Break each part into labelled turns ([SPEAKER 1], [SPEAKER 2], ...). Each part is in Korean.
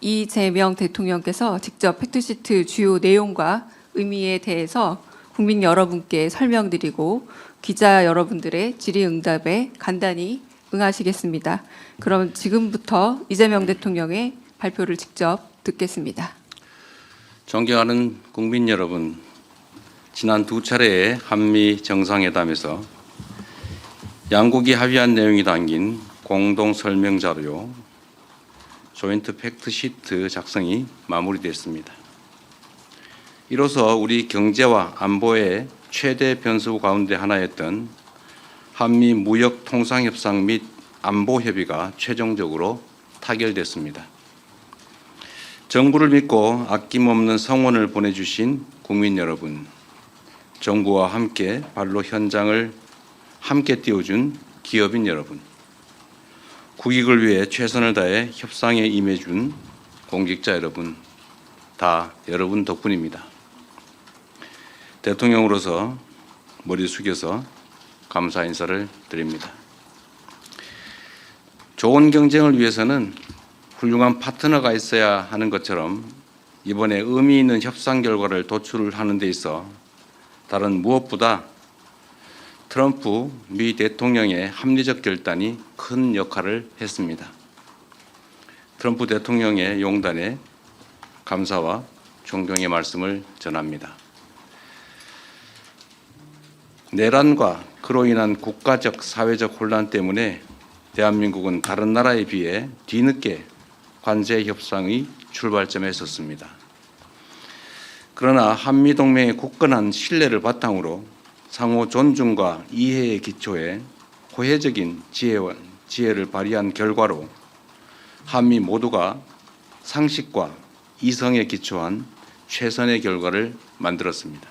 [SPEAKER 1] 이재명 대통령께서 직접 팩트시트 주요 내용과 의미에 대해서 국민 여러분께 설명드리고 기자 여러분들의 질의응답에 간단히 응하시겠습니다. 그럼 지금부터 이재명 대통령의 발표를 직접 듣겠습니다.
[SPEAKER 2] 존경하는 국민 여러분, 지난 두 차례의 한미 정상회담에서 양국이 합의한 내용이 담긴 공동 설명 자료 조인트 팩트시트 작성이 마무리됐습니다. 이로써 우리 경제와 안보의 최대 변수 가운데 하나였던 한미 무역 통상 협상 및 안보 협의가 최종적으로 타결됐습니다. 정부를 믿고 아낌없는 성원을 보내주신 국민 여러분, 정부와 함께 발로 현장을 함께 띄워준 기업인 여러분, 국익을 위해 최선을 다해 협상에 임해준 공직자 여러분, 다 여러분 덕분입니다. 대통령으로서 머리 숙여서 감사 인사를 드립니다. 좋은 경쟁을 위해서는 훌륭한 파트너가 있어야 하는 것처럼 이번에 의미 있는 협상 결과를 도출하는 데 있어 다른 무엇보다 트럼프 미 대통령의 합리적 결단이 큰 역할을 했습니다. 트럼프 대통령의 용단에 감사와 존경의 말씀을 전합니다. 내란과 그로 인한 국가적 사회적 혼란 때문에 대한민국은 다른 나라에 비해 뒤늦게 관세 협상의 출발점에 섰습니다. 그러나 한미동맹의 굳건한 신뢰를 바탕으로 상호 존중과 이해의 기초에 호혜적인 지혜를 발휘한 결과로 한미 모두가 상식과 이성에 기초한 최선의 결과를 만들었습니다.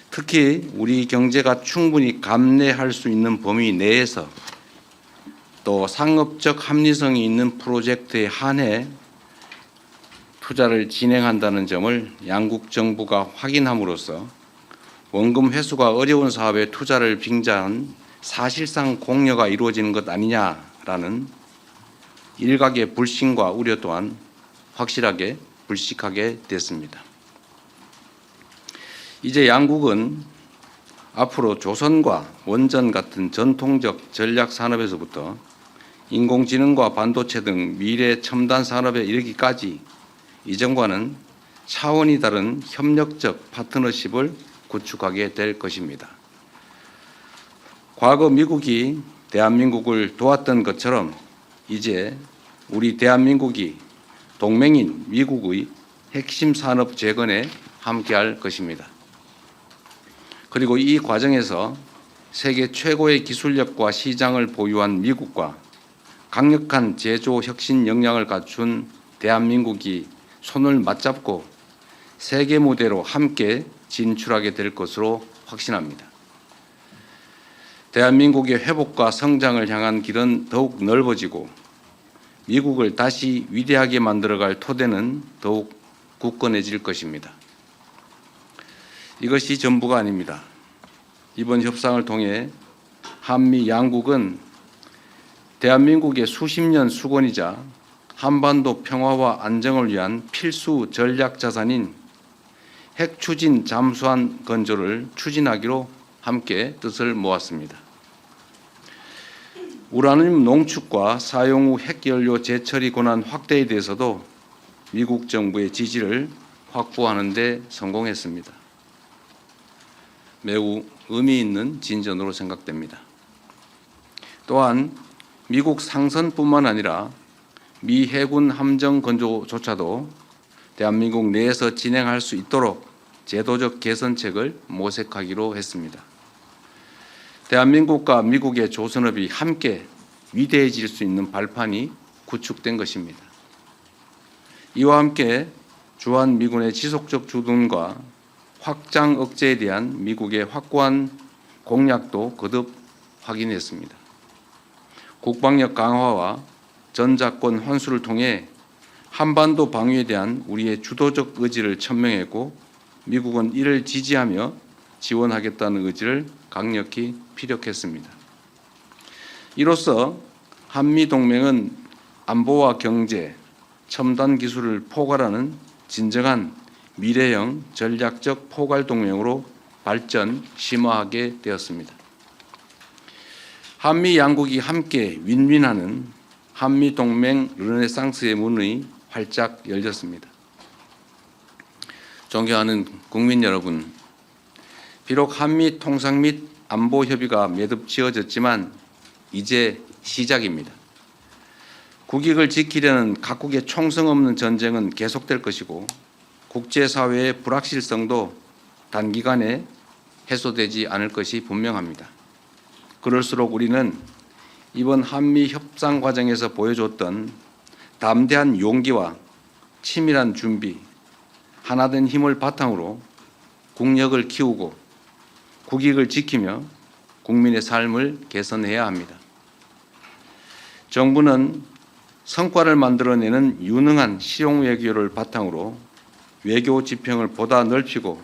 [SPEAKER 2] 특히 우리 경제가 충분히 감내할 수 있는 범위 내에서 또 상업적 합리성이 있는 프로젝트에 한해 투자를 진행한다는 점을 양국 정부가 확인함으로써 원금 회수가 어려운 사업에 투자를 빙자한 사실상 공여가 이루어지는 것 아니냐라는 일각의 불신과 우려 또한 확실하게 불식하게 됐습니다. 이제 양국은 앞으로 조선과 원전 같은 전통적 전략 산업에서부터 인공지능과 반도체 등 미래 첨단 산업에 이르기까지 이전과는 차원이 다른 협력적 파트너십을 구축하게 될 것입니다. 과거 미국이 대한민국을 도왔던 것처럼 이제 우리 대한민국이 동맹인 미국의 핵심 산업 재건에 함께할 것입니다. 그리고 이 과정에서 세계 최고의 기술력과 시장을 보유한 미국과 강력한 제조 혁신 역량을 갖춘 대한민국이 손을 맞잡고 세계 무대로 함께 진출하게 될 것으로 확신합니다. 대한민국의 회복과 성장을 향한 길은 더욱 넓어지고 미국을 다시 위대하게 만들어갈 토대는 더욱 굳건해질 것입니다. 이것이 전부가 아닙니다. 이번 협상을 통해 한미 양국은 대한민국의 수십 년 수건이자 한반도 평화와 안정을 위한 필수 전략 자산인 핵 추진 잠수함 건조를 추진하기로 함께 뜻을 모았습니다. 우라늄 농축과 사용 후 핵연료 재처리 권한 확대에 대해서도 미국 정부의 지지를 확보하는 데 성공했습니다. 매우 의미 있는 진전으로 생각됩니다. 또한 미국 상선뿐만 아니라 미 해군 함정 건조조차도 대한민국 내에서 진행할 수 있도록 제도적 개선책을 모색하기로 했습니다. 대한민국과 미국의 조선업이 함께 위대해질 수 있는 발판이 구축된 것입니다. 이와 함께 주한미군의 지속적 주둔과 확장 억제에 대한 미국의 확고한 공약도 거듭 확인했습니다. 국방력 강화와 전작권 환수를 통해 한반도 방위에 대한 우리의 주도적 의지를 천명했고 미국은 이를 지지하며 지원하겠다는 의지를 강력히 피력했습니다. 이로써 한미동맹은 안보와 경제, 첨단 기술을 포괄하는 진정한 미래형 전략적 포괄 동맹으로 발전 심화하게 되었습니다. 한미 양국이 함께 윈윈하는 한미 동맹 르네상스의 문이 활짝 열렸습니다. 존경하는 국민 여러분, 비록 한미 통상 및 안보 협의가 매듭 지어졌지만 이제 시작입니다. 국익을 지키려는 각국의 총성 없는 전쟁은 계속될 것이고 국제사회의 불확실성도 단기간에 해소되지 않을 것이 분명합니다. 그럴수록 우리는 이번 한미 협상 과정에서 보여줬던 담대한 용기와 치밀한 준비, 하나된 힘을 바탕으로 국력을 키우고 국익을 지키며 국민의 삶을 개선해야 합니다. 정부는 성과를 만들어내는 유능한 실용 외교를 바탕으로 외교 지평을 보다 넓히고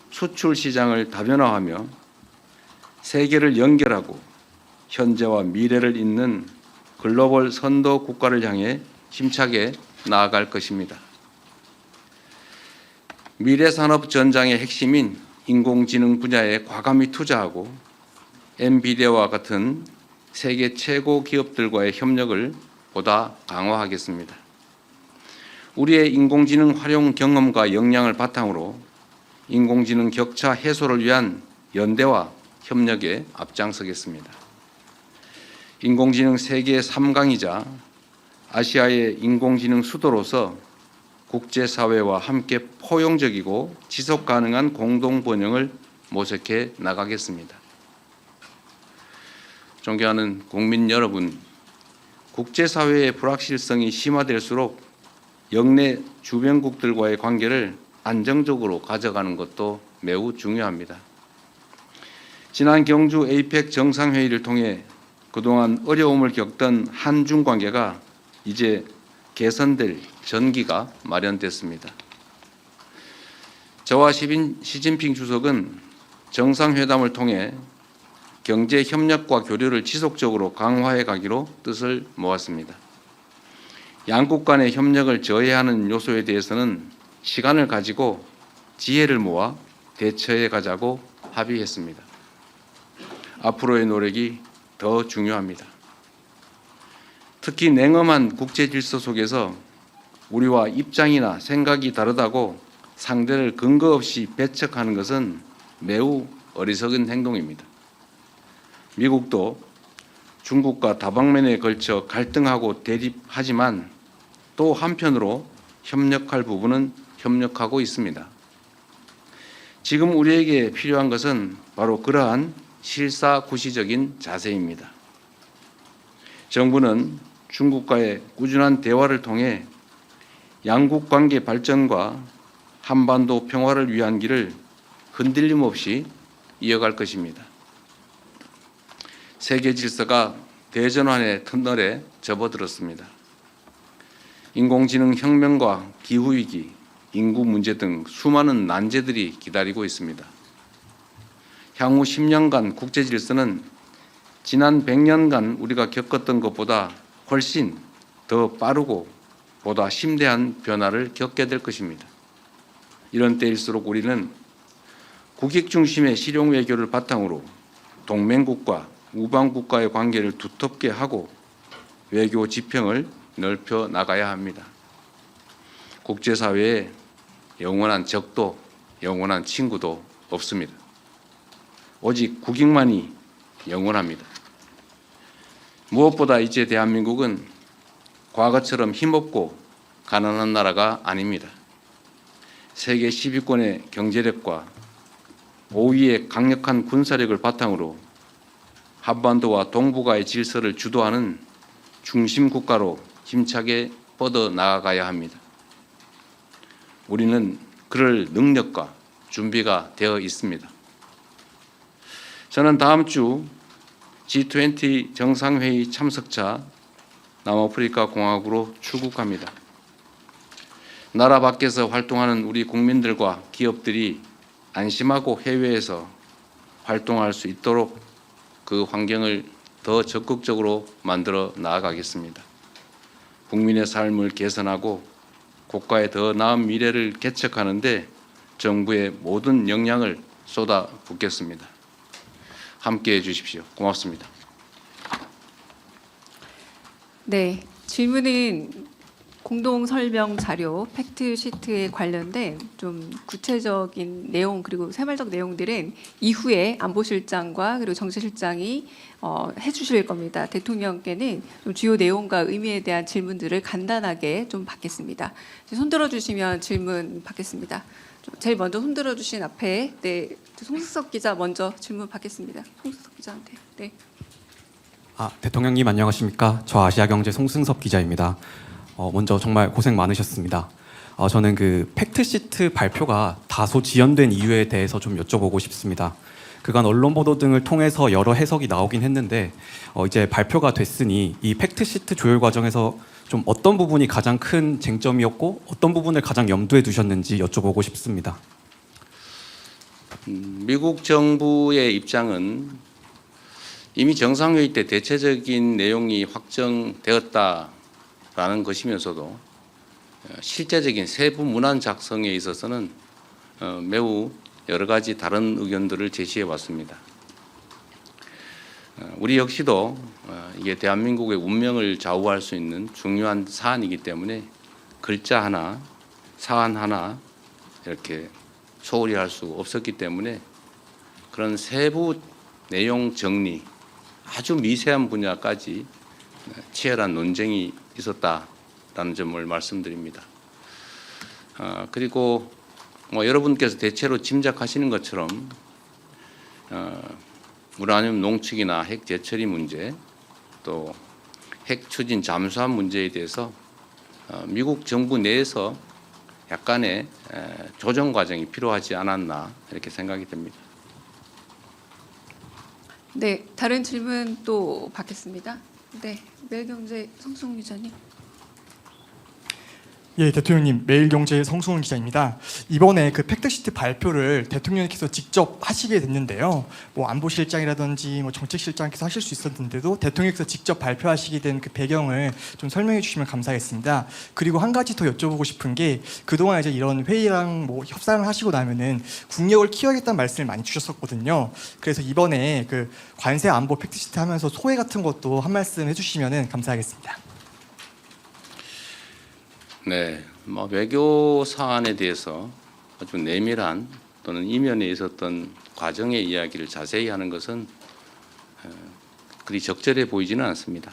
[SPEAKER 2] 수출 시장을 다변화하며 세계를 연결하고 현재와 미래를 잇는 글로벌 선도 국가를 향해 힘차게 나아갈 것입니다. 미래산업 전장의 핵심인 인공지능 분야에 과감히 투자하고 엔비디아와 같은 세계 최고 기업들과의 협력을 보다 강화하겠습니다. 우리의 인공지능 활용 경험과 역량을 바탕으로 인공지능 격차 해소를 위한 연대와 협력에 앞장서겠습니다. 인공지능 세계 3강이자 아시아의 인공지능 수도로서 국제사회와 함께 포용적이고 지속 가능한 공동 번영을 모색해 나가겠습니다. 존경하는 국민 여러분, 국제사회의 불확실성이 심화될수록 영내 주변국들과의 관계를 안정적으로 가져가는 것도 매우 중요합니다. 지난 경주 에이펙 정상회의를 통해 그동안 어려움을 겪던 한중 관계가 이제 개선될 전기가 마련됐습니다. 저와 시진핑 주석은 정상회담을 통해 경제 협력과 교류를 지속적으로 강화해 가기로 뜻을 모았습니다. 양국 간의 협력을 저해하는 요소에 대해서는 시간을 가지고 지혜를 모아 대처해 가자고 합의했습니다. 앞으로의 노력이 더 중요합니다. 특히 냉엄한 국제 질서 속에서 우리와 입장이나 생각이 다르다고 상대를 근거 없이 배척하는 것은 매우 어리석은 행동입니다. 미국도 중국과 다방면에 걸쳐 갈등하고 대립하지만 또 한편으로 협력할 부분은 협력하고 있습니다. 지금 우리에게 필요한 것은 바로 그러한 실사구시적인 자세입니다. 정부는 중국과의 꾸준한 대화를 통해 양국 관계 발전과 한반도 평화를 위한 길을 흔들림 없이 이어갈 것입니다. 세계 질서가 대전환의 터널에 접어들었습니다. 인공지능 혁명과 기후위기, 인구 문제 등 수많은 난제들이 기다리고 있습니다. 향후 10년간 국제 질서는 지난 100년간 우리가 겪었던 것보다 훨씬 더 빠르고 보다 심대한 변화를 겪게 될 것입니다. 이런 때일수록 우리는 국익 중심의 실용 외교를 바탕으로 동맹국과 우방국가의 관계를 두텁게 하고 외교 지평을 넓혀 나가야 합니다. 국제사회에 영원한 적도 영원한 친구도 없습니다. 오직 국익만이 영원합니다. 무엇보다 이제 대한민국은 과거처럼 힘없고 가난한 나라가 아닙니다. 세계 10위권의 경제력과 5위의 강력한 군사력을 바탕으로 한반도와 동북아의 질서를 주도하는 중심 국가로 힘차게 뻗어 나아가야 합니다. 우리는 그럴 능력과 준비가 되어 있습니다. 저는 다음 주 G20 정상회의 참석차 남아프리카 공화국으로 출국합니다. 나라 밖에서 활동하는 우리 국민들과 기업들이 안심하고 해외에서 활동할 수 있도록 그 환경을 더 적극적으로 만들어 나아가겠습니다. 국민의 삶을 개선하고 국가의 더 나은 미래를 개척하는 데 정부의 모든 역량을 쏟아붓겠습니다. 함께해 주십시오. 고맙습니다.
[SPEAKER 1] 네, 질문은 공동 설명 자료 팩트 시트에 관련된 좀 구체적인 내용 그리고 세말적 내용들은 이후에 안보실장과 그리고 정치실장이 해주실 겁니다. 대통령께는 좀 주요 내용과 의미에 대한 질문들을 간단하게 좀 받겠습니다. 손들어 주시면 질문 받겠습니다. 제일 먼저 손들어 주신 앞에 네, 송승섭 기자 먼저 질문 받겠습니다. 송승섭 기자한테. 네.
[SPEAKER 3] 대통령님 안녕하십니까? 저 아시아경제 송승섭 기자입니다. 먼저 정말 고생 많으셨습니다. 저는 그 팩트시트 발표가 다소 지연된 이유에 대해서 좀 여쭤보고 싶습니다. 그간 언론 보도 등을 통해서 여러 해석이 나오긴 했는데 이제 발표가 됐으니 이 팩트시트 조율 과정에서 좀 어떤 부분이 가장 큰 쟁점이었고 어떤 부분을 가장 염두에 두셨는지 여쭤보고 싶습니다.
[SPEAKER 2] 미국 정부의 입장은 이미 정상회의 때 대체적인 내용이 확정되었다라는 것이면서도 실제적인 세부 문안 작성에 있어서는 매우 여러 가지 다른 의견들을 제시해 왔습니다. 우리 역시도 이게 대한민국의 운명을 좌우할 수 있는 중요한 사안이기 때문에 글자 하나, 사안 하나 이렇게 소홀히 할 수 없었기 때문에 그런 세부 내용 정리, 아주 미세한 분야까지 치열한 논쟁이 있었다라는 점을 말씀드립니다. 그리고 여러분께서 대체로 짐작하시는 것처럼 우라늄 농축이나 핵 재처리 문제, 또 핵 추진 잠수함 문제에 대해서 미국 정부 내에서 약간의 조정 과정이 필요하지 않았나 이렇게 생각이 됩니다.
[SPEAKER 1] 네, 다른 질문 또 받겠습니다. 네, 매일경제 성승훈 기자님.
[SPEAKER 4] 예, 대통령님, 매일경제 성승훈 기자입니다. 이번에 그 팩트시트 발표를 대통령께서 직접 하시게 됐는데요. 뭐 안보실장이라든지 뭐 정책실장께서 하실 수 있었는데도 대통령께서 직접 발표하시게 된 그 배경을 좀 설명해 주시면 감사하겠습니다. 그리고 한 가지 더 여쭤보고 싶은 게 그동안 이제 이런 회의랑 뭐 협상을 하시고 나면은 국력을 키워야겠다는 말씀을 많이 주셨었거든요. 그래서 이번에 그 관세 안보 팩트시트 하면서 소회 같은 것도 한 말씀 해주시면은 감사하겠습니다.
[SPEAKER 2] 네, 외교 사안에 대해서 아주 내밀한 또는 이면에 있었던 과정의 이야기를 자세히 하는 것은 그리 적절해 보이지는 않습니다.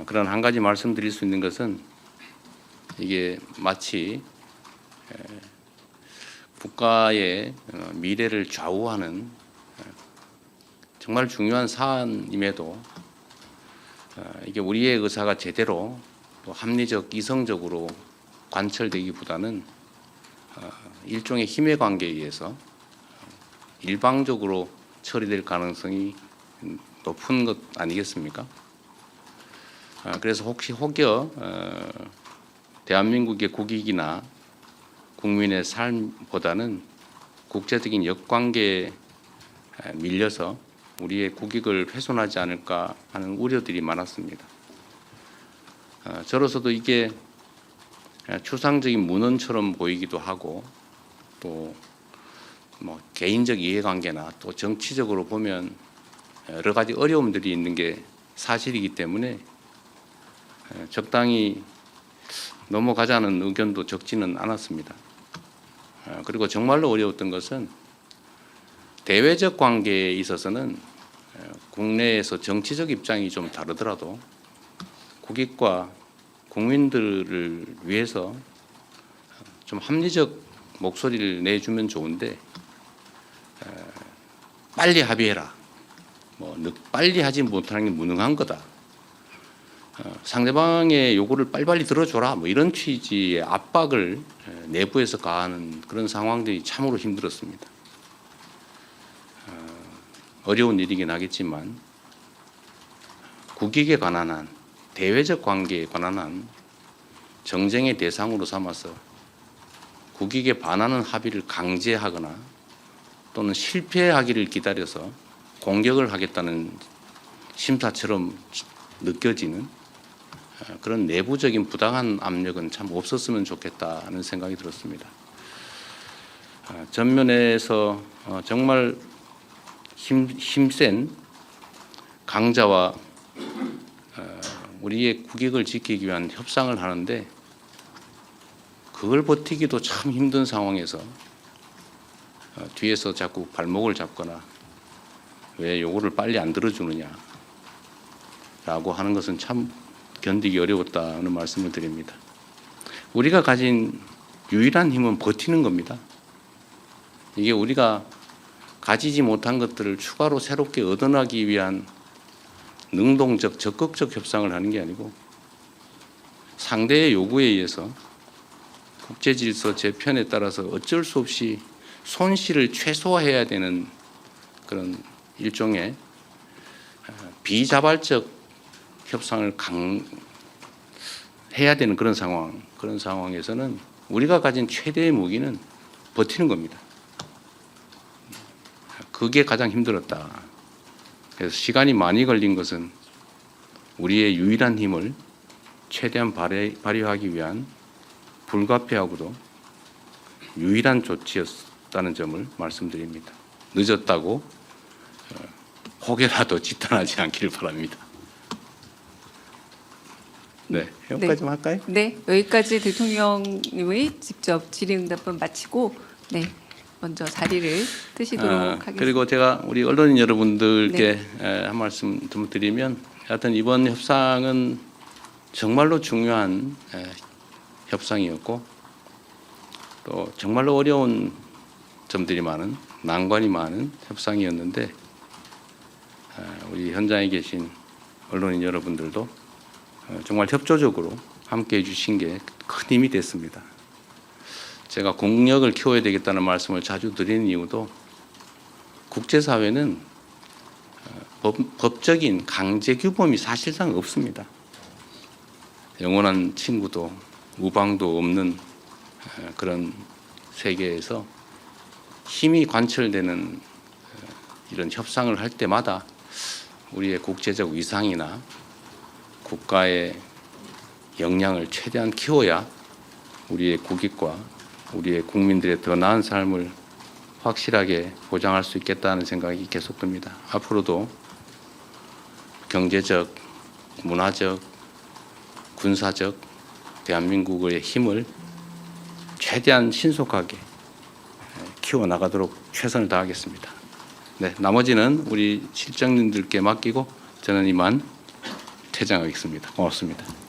[SPEAKER 2] 그런 한 가지 말씀드릴 수 있는 것은 이게 마치 국가의 미래를 좌우하는 정말 중요한 사안임에도 이게 우리의 의사가 제대로 또 합리적, 이성적으로 관철되기보다는 일종의 힘의 관계에 의해서 일방적으로 처리될 가능성이 높은 것 아니겠습니까? 그래서 혹여 대한민국의 국익이나 국민의 삶보다는 국제적인 역관계에 밀려서 우리의 국익을 훼손하지 않을까 하는 우려들이 많았습니다. 저로서도 이게 추상적인 문헌처럼 보이기도 하고 또 개인적 이해관계나 또 정치적으로 보면 여러 가지 어려움들이 있는 게 사실이기 때문에 적당히 넘어가자는 의견도 적지는 않았습니다. 그리고 정말로 어려웠던 것은 대외적 관계에 있어서는 국내에서 정치적 입장이 좀 다르더라도 국익과 국민들을 위해서 좀 합리적 목소리를 내주면 좋은데 빨리 합의해라. 빨리 하지 못하는 게 무능한 거다. 상대방의 요구를 빨리빨리 들어줘라. 이런 취지의 압박을 내부에서 가하는 그런 상황들이 참으로 힘들었습니다. 어려운 일이긴 하겠지만 국익에 관한 한 대외적 관계에 관한 한 정쟁의 대상으로 삼아서 국익에 반하는 합의를 강제하거나 또는 실패하기를 기다려서 공격을 하겠다는 심사처럼 느껴지는 그런 내부적인 부당한 압력은 참 없었으면 좋겠다는 생각이 들었습니다. 전면에서 정말 힘센 강자와 우리의 국익을 지키기 위한 협상을 하는데 그걸 버티기도 참 힘든 상황에서 뒤에서 자꾸 발목을 잡거나 왜 요거를 빨리 안 들어주느냐라고 하는 것은 참 견디기 어려웠다는 말씀을 드립니다. 우리가 가진 유일한 힘은 버티는 겁니다. 이게 우리가 가지지 못한 것들을 추가로 새롭게 얻어나기 위한 능동적, 적극적 협상을 하는 게 아니고 상대의 요구에 의해서 국제질서 재편에 따라서 어쩔 수 없이 손실을 최소화해야 되는 그런 일종의 비자발적 협상을 해야 되는 그런 상황에서는 우리가 가진 최대의 무기는 버티는 겁니다. 그게 가장 힘들었다. 그래서 시간이 많이 걸린 것은 우리의 유일한 힘을 최대한 발휘하기 위한 불가피하고도 유일한 조치였다는 점을 말씀드립니다. 늦었다고 혹여라도 지탄하지 않기를 바랍니다. 네, 여기까지만 할까요?
[SPEAKER 1] 네, 여기까지 대통령님의 직접 질의응답은 마치고 네, 먼저 자리를 뜨시도록 하겠습니다.
[SPEAKER 2] 그리고 제가 우리 언론인 여러분들께 한 말씀 좀 드리면 하여튼 이번 협상은 정말로 중요한 협상이었고 또 정말로 어려운 점들이 많은 난관이 많은 협상이었는데 우리 현장에 계신 언론인 여러분들도 정말 협조적으로 함께해 주신 게 큰 힘이 됐습니다. 제가 공력을 키워야 되겠다는 말씀을 자주 드리는 이유도 국제사회는 법적인 강제 규범이 사실상 없습니다. 영원한 친구도 우방도 없는 그런 세계에서 힘이 관철되는 이런 협상을 할 때마다 우리의 국제적 위상이나 국가의 역량을 최대한 키워야 우리의 국익과 우리의 국민들의 더 나은 삶을 확실하게 보장할 수 있겠다는 생각이 계속 듭니다. 앞으로도 경제적, 문화적, 군사적 대한민국의 힘을 최대한 신속하게 키워나가도록 최선을 다하겠습니다. 네, 나머지는 우리 실장님들께 맡기고 저는 이만 퇴장하겠습니다. 고맙습니다.